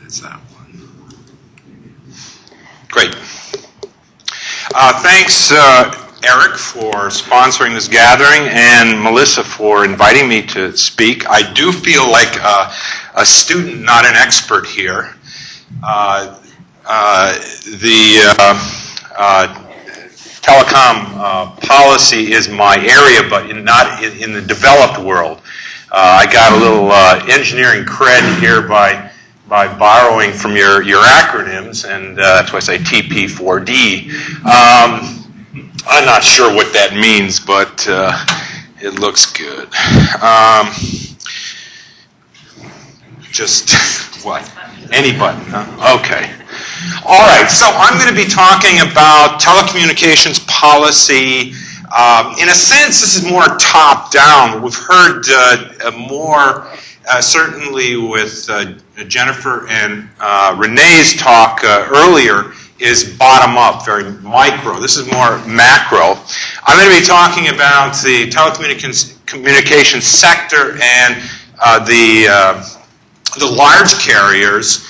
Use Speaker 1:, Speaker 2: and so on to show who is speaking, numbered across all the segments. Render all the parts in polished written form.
Speaker 1: That's that one. Great. Thanks, Eric, for sponsoring this gathering, and Melissa for inviting me to speak. I do feel like a student, not an expert here. Telecom policy is my area, but not in the developed world. I got a little engineering cred here by borrowing from your acronyms, and that's why I say TP4D. I'm not sure what that means, but it looks good. Just what? Any button, huh? Okay. All right, so I'm going to be talking about telecommunications policy. In a sense, this is more top-down. We've heard more, certainly with Jennifer and Renee's talk earlier, is bottom-up, very micro. This is more macro. I'm going to be talking about the telecommunications sector and the large carriers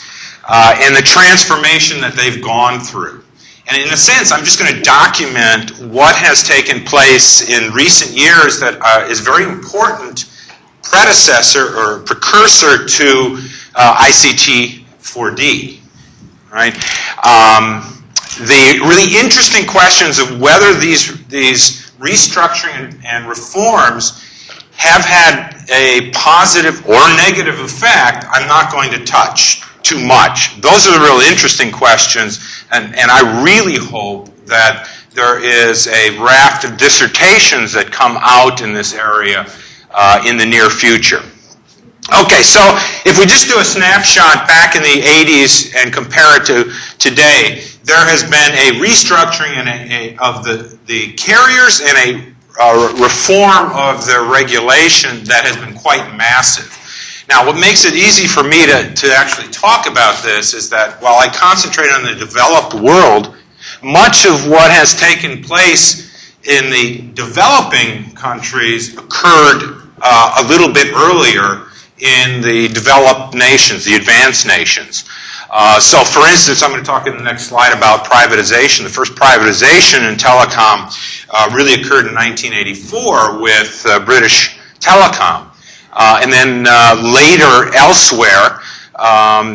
Speaker 1: and the transformation that they've gone through. And in a sense, I'm just going to document what has taken place in recent years that is very important predecessor or precursor to ICT4D. Right? The really interesting questions of whether these restructuring and reforms have had a positive or negative effect, I'm not going to touch too much. Those are the real interesting questions, and I really hope that there is a raft of dissertations that come out in this area in the near future. Okay, so if we just do a snapshot back in the 80s and compare it to today, there has been a restructuring of the carriers and a reform of their regulation that has been quite massive. Now, what makes it easy for me to actually talk about this is that while I concentrate on the developed world, much of what has taken place in the developing countries occurred a little bit earlier in the developed nations, the advanced nations. So, for instance, I'm going to talk in the next slide about privatization. The first privatization in telecom really occurred in 1984 with British Telecom. And then later elsewhere,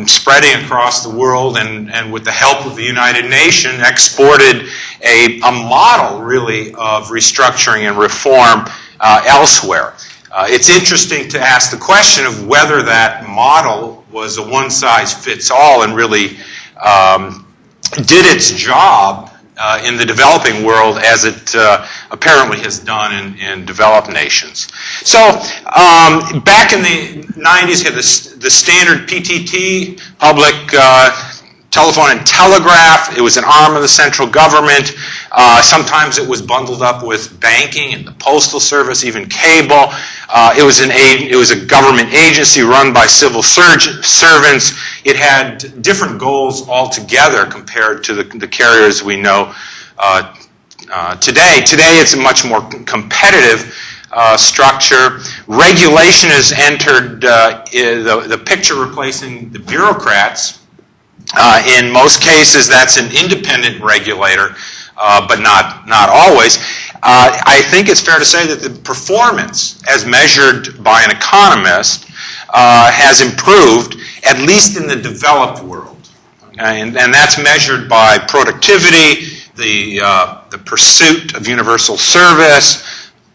Speaker 1: spreading across the world and with the help of the United Nations, exported a model, really, of restructuring and reform elsewhere. It's interesting to ask the question of whether that model was a one-size-fits-all and really did its job in the developing world as it apparently has done in developed nations. So back in the 90s, you had the standard PTT, public telephone and telegraph. It was an arm of the central government. Sometimes it was bundled up with banking and the postal service, even cable. It was a government agency run by civil servants. It had different goals altogether compared to the carriers we know today. Today it's a much more competitive structure. Regulation has entered the picture, replacing the bureaucrats. In most cases, that's an independent regulator, but not always. I think it's fair to say that the performance, as measured by an economist, has improved, at least in the developed world. Okay? And that's measured by productivity, the pursuit of universal service,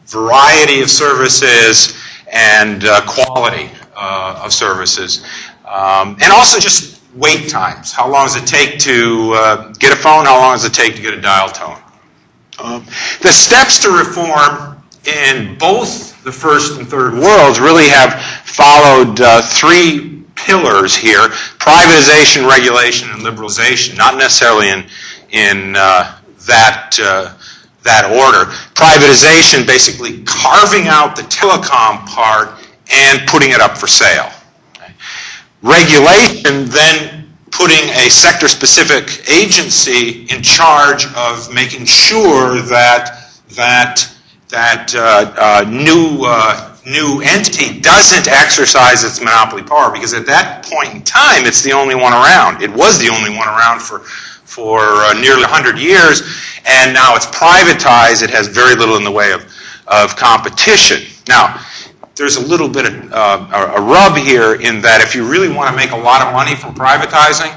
Speaker 1: variety of services, and quality of services. And also just wait times. How long does it take to get a phone? How long does it take to get a dial tone? The steps to reform in both the first and third worlds really have followed three pillars here: privatization, regulation, and liberalization. Not necessarily in that order. Privatization, basically carving out the telecom part and putting it up for sale. Regulation, then putting a sector-specific agency in charge of making sure that new new entity doesn't exercise its monopoly power, because at that point in time, it's the only one around. It was the only one around for nearly 100 years, and now it's privatized. It has very little in the way of competition. Now, there's a little bit of a rub here in that if you really want to make a lot of money from privatizing,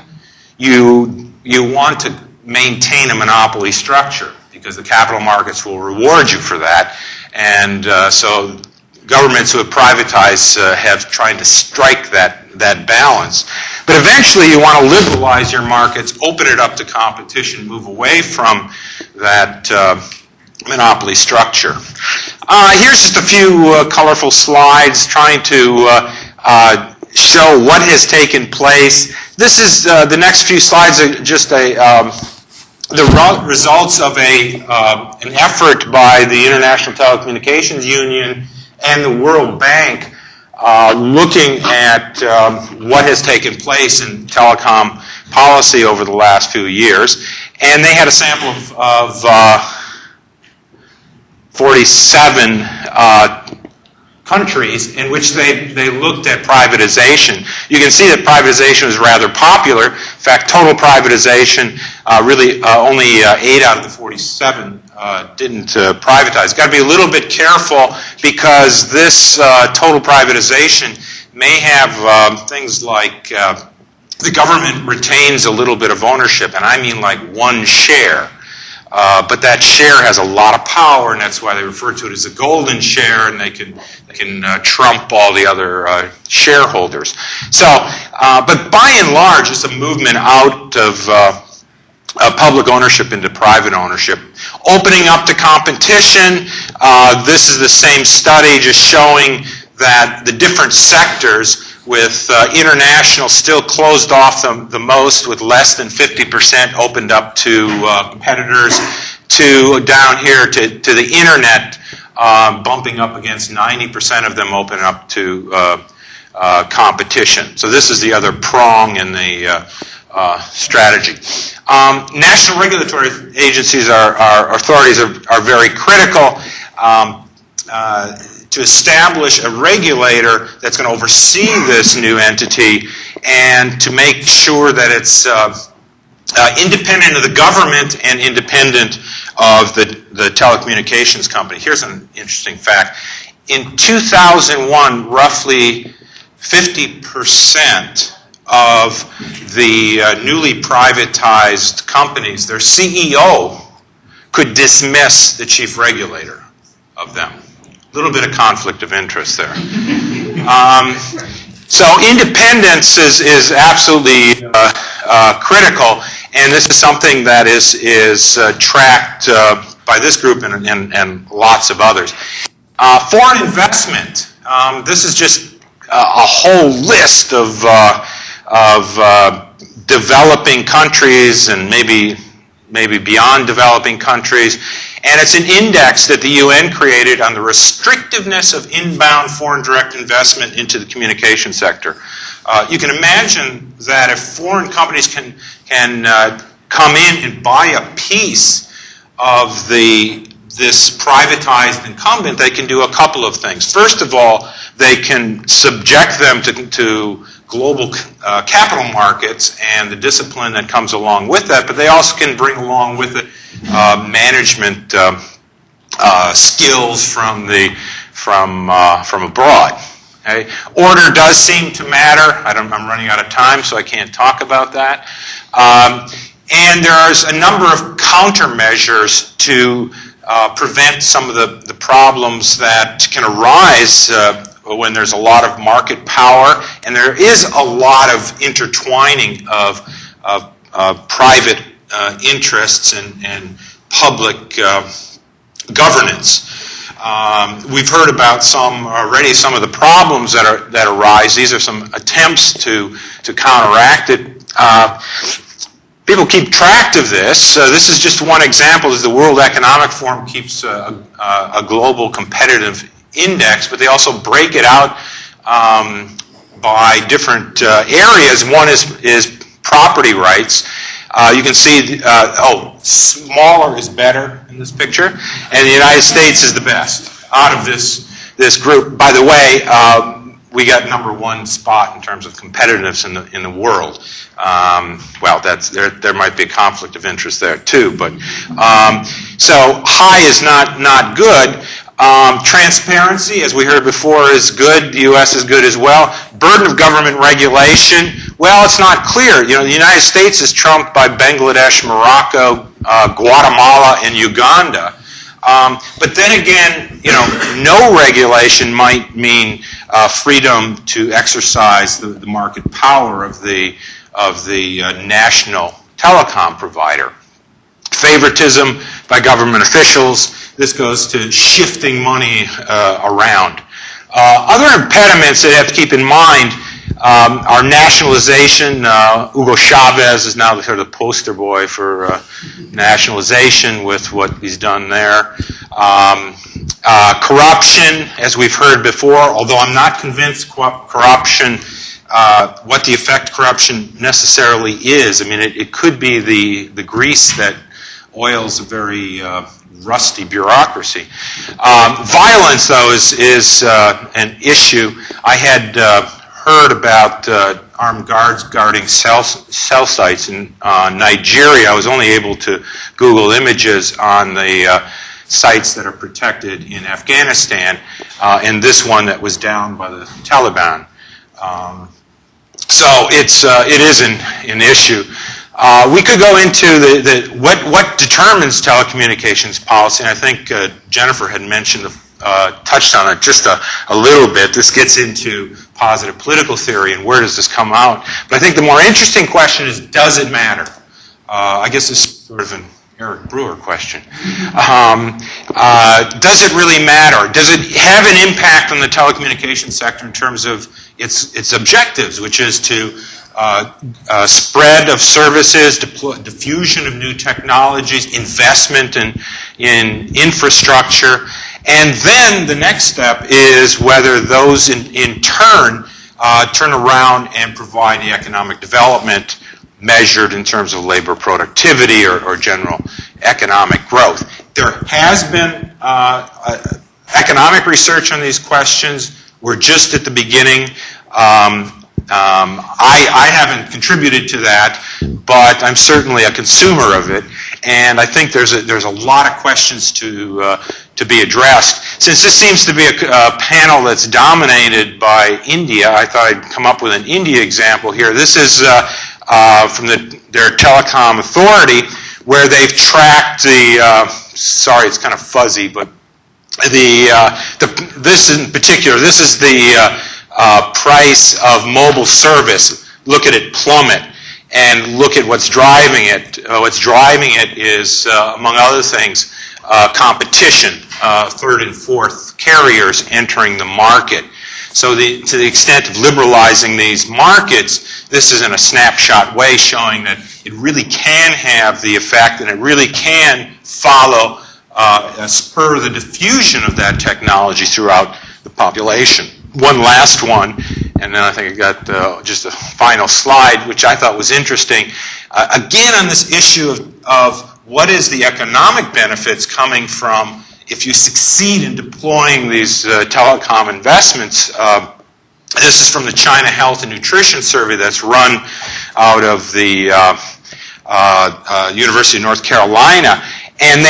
Speaker 1: you want to maintain a monopoly structure, because the capital markets will reward you for that. And so governments who have privatized have tried to strike that balance. But eventually you want to liberalize your markets, open it up to competition, move away from that monopoly structure. Here's just a few colorful slides trying to show what has taken place. This is the next few slides are just the results of an effort by the International Telecommunications Union and the World Bank looking at what has taken place in telecom policy over the last few years. And they had a sample of 47 countries in which they looked at privatization. You can see that privatization was rather popular. In fact, total privatization, really only 8 out of the 47 didn't privatize. Got to be a little bit careful, because this total privatization may have things like the government retains a little bit of ownership, and I mean like 1 share. But that share has a lot of power, and that's why they refer to it as a golden share, and they can trump all the other shareholders. So, but by and large, it's a movement out of public ownership into private ownership. Opening up to competition, this is the same study just showing that the different sectors, with international still closed off the most, with less than 50% opened up to competitors, to down here to the internet, bumping up against 90% of them open up to competition. So this is the other prong in the strategy. National regulatory agencies, our authorities are very critical to establish a regulator that's going to oversee this new entity, and to make sure that it's independent of the government and independent of the telecommunications company. Here's an interesting fact. In 2001, roughly 50% of the newly privatized companies, their CEO could dismiss the chief regulator of them. A little bit of conflict of interest there. So independence is absolutely critical, and this is something that is tracked by this group and lots of others. Foreign investment. This is just a whole list of developing countries and maybe beyond developing countries. And it's an index that the UN created on the restrictiveness of inbound foreign direct investment into the communication sector. You can imagine that if foreign companies can come in and buy a piece of this privatized incumbent, they can do a couple of things. First of all, they can subject them to global capital markets and the discipline that comes along with that, but they also can bring along with it management skills from abroad. Okay? Order does seem to matter. I'm running out of time, so I can't talk about that. And there's a number of countermeasures to prevent some of the problems that can arise when there's a lot of market power, and there is a lot of intertwining of private interests and public governance. We've heard about some of the problems that arise. These are some attempts to counteract it. People keep track of this. This is just one example. As the World Economic Forum keeps a global competitive index, but they also break it out by different areas. One is property rights. You can see, smaller is better in this picture, and the United States is the best out of this this group. By the way, we got #1 spot in terms of competitiveness in the world. Well, there might be a conflict of interest there too, but so high is not good. Transparency, as we heard before, is good. The U.S. is good as well. Burden of government regulation, well, it's not clear. You know, the United States is trumped by Bangladesh, Morocco, Guatemala, and Uganda. But then again, you know, no regulation might mean freedom to exercise the market power of the national telecom provider. Favoritism by government officials. This goes to shifting money around. Other impediments that you have to keep in mind are nationalization. Hugo Chavez is now sort of the poster boy for nationalization with what he's done there. Corruption, as we've heard before, although I'm not convinced corruption, what the effect corruption necessarily is. I mean, it could be the grease that oils a very rusty bureaucracy. Violence, though, is an issue. I had heard about armed guards guarding cell sites in Nigeria. I was only able to Google images on the sites that are protected in Afghanistan, and this one that was downed by the Taliban. So it is an issue. We could go into what determines telecommunications policy, and I think Jennifer had mentioned, touched on it just a little bit. This gets into positive political theory and where does this come out. But I think the more interesting question is, does it matter? I guess this is sort of an Eric Brewer question. Does it really matter? Does it have an impact on the telecommunications sector in terms of its objectives, which is to spread of services, diffusion of new technologies, investment in infrastructure, and then the next step is whether those in turn turn around and provide the economic development measured in terms of labor productivity or general economic growth. There has been economic research on these questions. We're just at the beginning. I haven't contributed to that, but I'm certainly a consumer of it, and I think there's a lot of questions to be addressed. Since this seems to be a panel that's dominated by India, I thought I'd come up with an India example here. This is from their telecom authority, where they've tracked sorry, it's kind of fuzzy, but this in particular, this is the price of mobile service. Look at it plummet, and look at what's driving it. What's driving it is, among other things, competition, third and fourth carriers entering the market. So to the extent of liberalizing these markets, this is in a snapshot way showing that it really can have the effect, and it really can follow, spur the diffusion of that technology throughout the population. One last one, and then I think I got just a final slide, which I thought was interesting. Again, on this issue of what is the economic benefits coming from if you succeed in deploying these telecom investments. This is from the China Health and Nutrition Survey that's run out of the University of North Carolina. And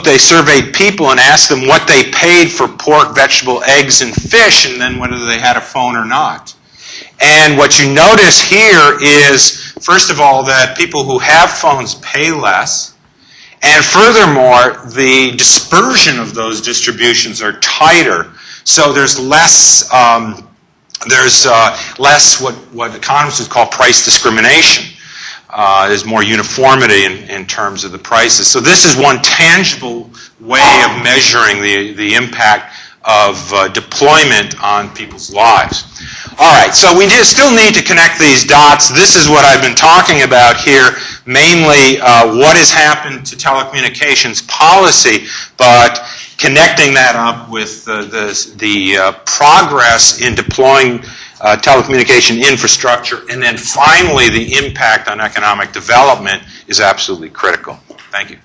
Speaker 1: they surveyed people and asked them what they paid for pork, vegetable, eggs, and fish, and then whether they had a phone or not. And what you notice here is, first of all, that people who have phones pay less. And furthermore, the dispersion of those distributions are tighter. So there's less what economists would call price discrimination. There's more uniformity in terms of the prices. So this is one tangible way of measuring the impact of deployment on people's lives. All right, so we still need to connect these dots. This is what I've been talking about here, mainly what has happened to telecommunications policy, but connecting that up with the progress in deploying telecommunication infrastructure, and then finally the impact on economic development is absolutely critical. Thank you.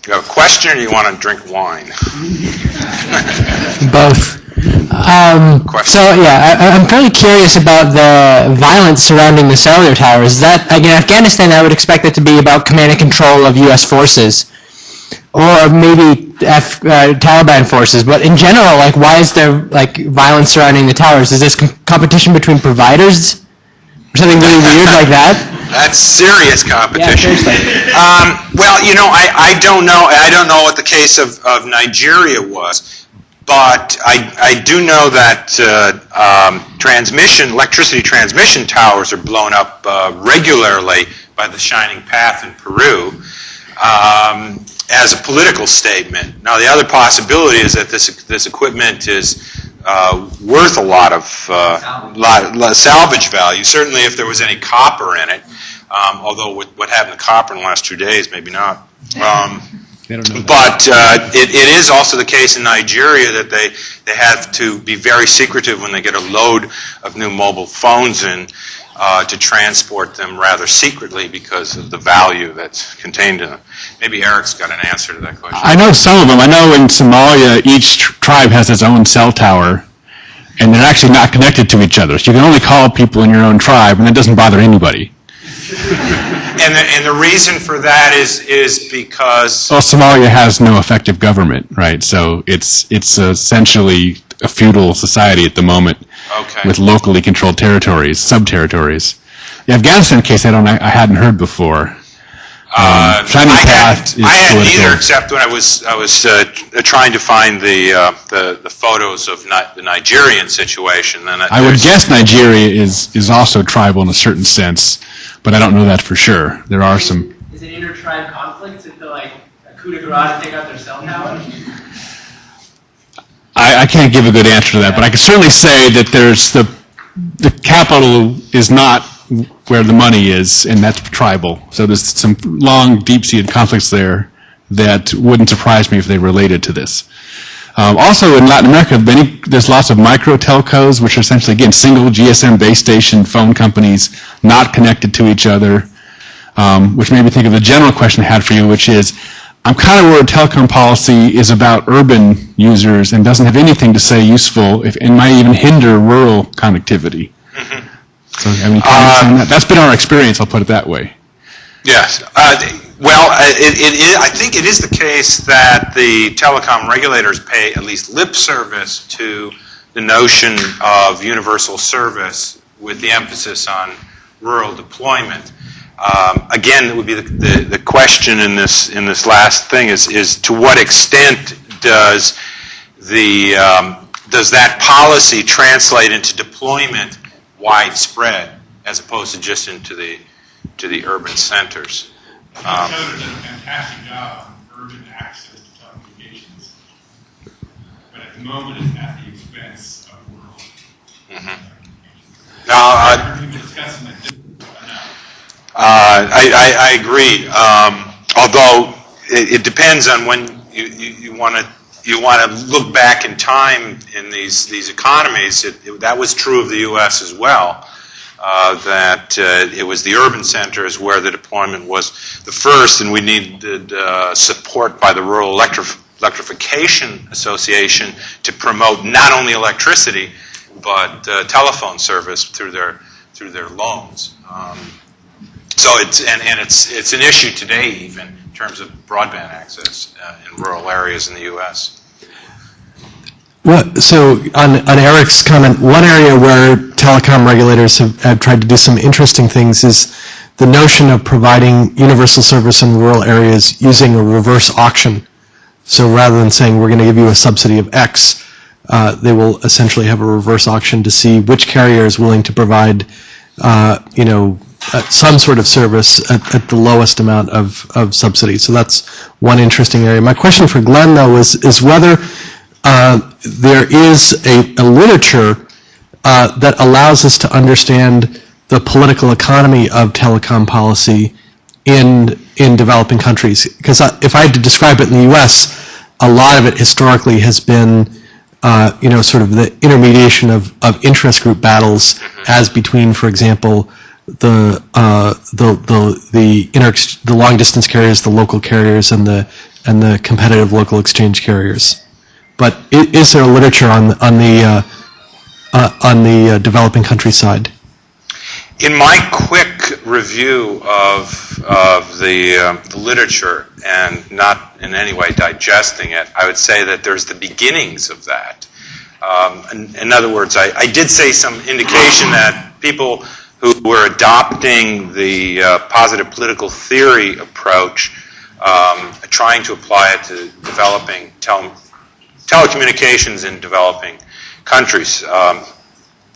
Speaker 1: You have a question, or do you want to drink wine?
Speaker 2: Both. So yeah, I'm fairly curious about the violence surrounding the cellular towers. That, again, Afghanistan, I would expect it to be about command and control of U.S. forces, or maybe Taliban forces. But in general, like, why is there like violence surrounding the towers? Is this competition between providers, or something really weird like that?
Speaker 1: That's serious competition.
Speaker 2: Yeah,
Speaker 1: well, you know, I don't know. I don't know what the case of Nigeria was. But I do know that electricity transmission towers are blown up regularly by the Shining Path in Peru as a political statement. Now, the other possibility is that this equipment is worth a lot of salvage value. Certainly, if there was any copper in it. Although with what happened to copper in the last 2 days, maybe not. But it is also the case in Nigeria that they have to be very secretive when they get a load of new mobile phones in to transport them rather secretly because of the value that's contained in them. Maybe Eric's got an answer to that question.
Speaker 3: I know some of them. I know in Somalia, each tribe has its own cell tower, and they're actually not connected to each other. So you can only call people in your own tribe, and it doesn't bother anybody.
Speaker 1: And the reason for that is because...
Speaker 3: Well, Somalia has no effective government, right? So it's essentially a feudal society at the moment, with locally controlled territories, sub-territories. The Afghanistan case I hadn't heard before. Shining Path is
Speaker 1: I hadn't
Speaker 3: political.
Speaker 1: either, except when I was trying to find the photos of the Nigerian situation. And
Speaker 3: I would guess Nigeria is also tribal in a certain sense, but I don't know that for sure. There are some.
Speaker 2: Is it inter-tribe conflicts if they're like a coup de grace to take out their cell tower?
Speaker 3: I can't give a good answer to that, but I can certainly say that there's the capital is not where the money is, and that's tribal. So there's some long, deep-seated conflicts there that wouldn't surprise me if they related to this. Also, in Latin America, there's lots of micro telcos, which are essentially, again, single GSM base station phone companies not connected to each other, which made me think of the general question I had for you, which is, I'm kind of worried telecom policy is about urban users and doesn't have anything to say useful, and might even hinder rural connectivity. Mm-hmm. So, I mean, that's been our experience, I'll put it that way.
Speaker 1: Yes. Well, I think it is the case that the telecom regulators pay at least lip service to the notion of universal service with the emphasis on rural deployment. Again, it would be the question in this last thing is to what extent does that policy translate into deployment widespread as opposed to just into the urban centers?
Speaker 4: Minnesota does a fantastic job on urban access to telecommunications, but at the moment it's at the expense of rural.
Speaker 1: Mm-hmm. I agree. Although it depends on when you want to look back in time in these economies. That was true of the U.S. as well. That it was the urban centers where the deployment was the first, and we needed support by the Rural Electrification Association to promote not only electricity but telephone service through their loans. So it's an issue today, even in terms of broadband access in rural areas in the U.S.
Speaker 5: Well, so on Eric's comment, one area where telecom regulators have tried to do some interesting things is the notion of providing universal service in rural areas using a reverse auction. So rather than saying we're going to give you a subsidy of X, they will essentially have a reverse auction to see which carrier is willing to provide, some sort of service at the lowest amount of subsidy. So that's one interesting area. My question for Glenn, though, is whether there is a literature that allows us to understand the political economy of telecom policy in developing countries. Because if I had to describe it in the U.S., a lot of it historically has been, sort of the intermediation of interest group battles, as between, for example, the long distance carriers, the local carriers, and the and the competitive local exchange carriers. But is there a literature on the developing country side?
Speaker 1: In my quick review of the literature, and not in any way digesting it, I would say that there's the beginnings of that. In other words, I did say some indication that people who were adopting the positive political theory approach, trying to apply it to developing telecommunications in developing countries.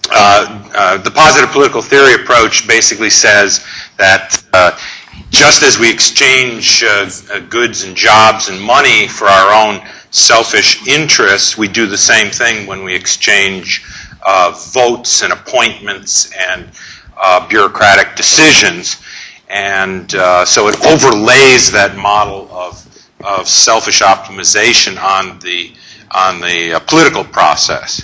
Speaker 1: The positive political theory approach basically says that just as we exchange goods and jobs and money for our own selfish interests, we do the same thing when we exchange votes and appointments and bureaucratic decisions. And so it overlays that model of selfish optimization on the political process.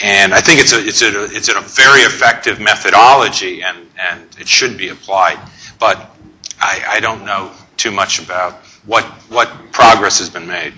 Speaker 1: And I think it's a very effective methodology, and it should be applied. But I don't know too much about what progress has been made.